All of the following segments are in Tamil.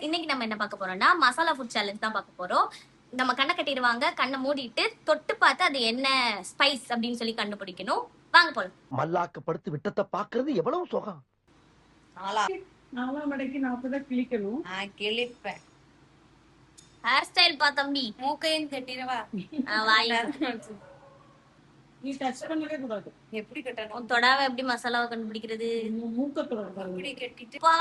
இன்னைக்கு நம்ம என்ன பார்க்க போறோம்னா மசாலா ஃபுட் சேலஞ்ச் தான் பார்க்க போறோம். நம்ம கண்ணை கட்டிடுவாங்க, கண்ணை மூடிட்டு தொட்டு பார்த்து அது என்ன ஸ்பைஸ் அப்படின்னு சொல்லி கண்டுபிடிக்கணும். வாங்க போலாம். மல்லாக்க படுத்து விட்டத்தை பாக்குறது எவ்வளவு சுகம். நாலாம் மடக்கி 40 கிளிக்கணும். கிளிப்பேன். ஹேர் ஸ்டைல் பா தம்பி. மூக்கையும் கட்டிடவா? வாய் நீ டச் பண்ணவே கூடாது. எப்படி கட்டணும்? தொடாவ எப்படி மசாலாவை கண்டுபிடிக்கிறது? மூக்கத்தோட இப்படி கட்டிட்டு பா.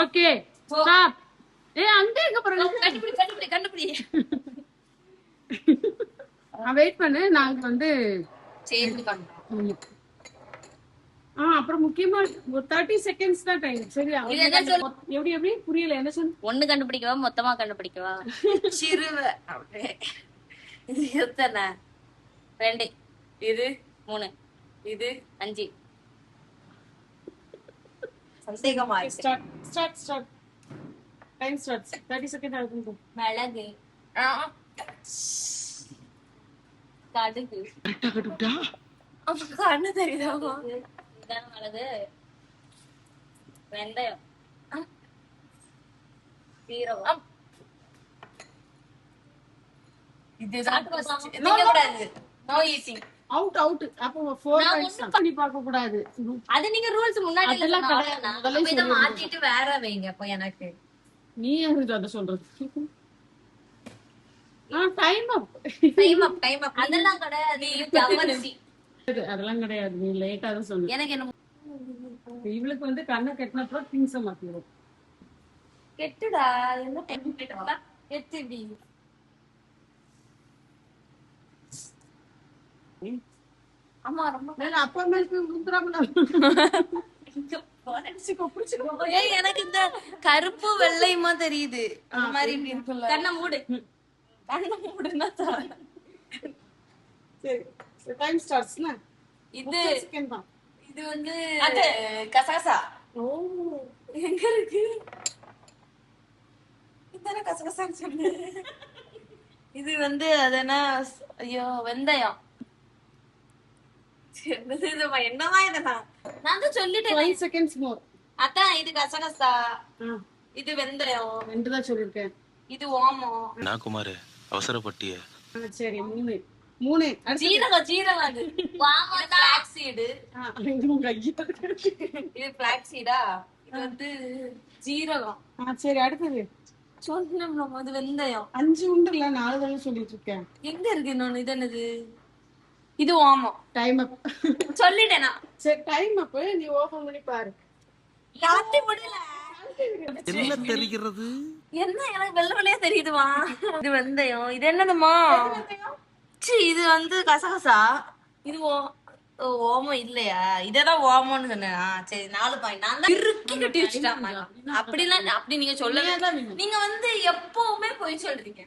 Okay stop. அங்க எங்க போறீங்க? கண்டுபிடி. வெயிட் பண்ணு, நாங்க வந்து சேர்ந்து பண்றோம். அப்புறம் முக்கியமா ஒரு 30 செகண்ட்ஸ் தான் டைம். சரியா? எப்படி புரியல என்ன சொன்ன? ஒண்ணு கண்டுபிடிக்கவா மொத்தமா கண்டுபிடிக்கவா? சிறுவ அப்படியே. இது எத்தனை? 2 இது 3 இது 5. சந்தேகமா இருக்கு. Start time starts. 30 செகண்ட் ஆகுது. மிளகு, கடுகு, கண்ணு தெரியுதா? இதான மிளகு, வெந்தயம், சீரகம். இதுதான் நீங்க கூடாது. No eating. அவுட் அப்போ 4 பாயிண்ட்ஸ் பண்ணி பார்க்க கூடாது. அது நீங்க ரூல்ஸ் முன்னாடி அதெல்லாம் கிடையாது. முதல்ல இத மாத்திட்டு வேற வைங்க. அப்ப எனக்கு நீ யாரு அத சொல்றது? டைம் அப். அதெல்லாம் கிடையாது. ஜவ்வரிசி. அதெல்லாம் கிடையாது. நீ லேட்டா தான் சொன்ன. எனக்கு என்ன இவளுக்கு வந்து கண்ணை கட்டினப்ப திங்ஸ் மாத்திரும். கெட்டுடா. என்ன பண்ணிட்டா? கெட்டு இப்படி. அம்மா ரொம்ப அப்பா மேல முந்திராம எனக்கு இந்த கருப்பு வெள்ளையுமா தெரியுது. அந்த மாதிரி இப்படி இருக்குல்ல. கண்ணை மூடு. கண்ணை மூடுனா சரி டைம் ஸ்டார்ட்ஸ்னா இது செகண்ட் தான். இது வந்து கசகசா. ஓ எங்க இருக்கு? இதானே கசகசான்னு சொல்லு. இது வந்து அதனா ஐயோ வெந்தயம். என்னவா இதனா? நான் தான் சொல்லிட்டேன். 5 செகண்ட்ஸ் மோர். அதான் இது கசகசா, இது வெந்தயம். 2 தான் சொல்லிருக்கேன். இது ஓமம். நான் குமார் அவசரப்பட்டிய. சரி 3 ஜீரகம் அது. வாமம் ஃபிளாக்ஸ் சீடு. இது ஃபிளாக்ஸ் சீடா? இது வந்து ஜீரகம். சரி அடுத்தது சொன்னோம். அது வெந்தயம். 5 உண்டுல 4 தடவை சொல்லிட்டு இருக்கேன். எங்க இருக்கு இன்னொன்னு? இது என்னது? இது ஓமம். Time up. சொல்லிட்டேனா? சரி டைம் அப். நீ ஓபன் பண்ணி பாரு. காட்டி முடியல. என்ன தெரிகிறது? என்ன எனக்கு வெள்ளை வெள்ளையா தெரியுதுமா? இது வெந்தயம். இது என்னதுமா? இது வந்து கசகசா. இது ஓமம் இல்லையா? இததான் ஓமம்னு சொன்னா. சரி 4 பாயிண்ட். நான் தான் இறுக்கி கட்டி வச்சுட்டேன். அப்படிலாம் அப்படி நீங்க சொல்லவே. நீங்க வந்து எப்பவுமே போய் சொல்றீங்க.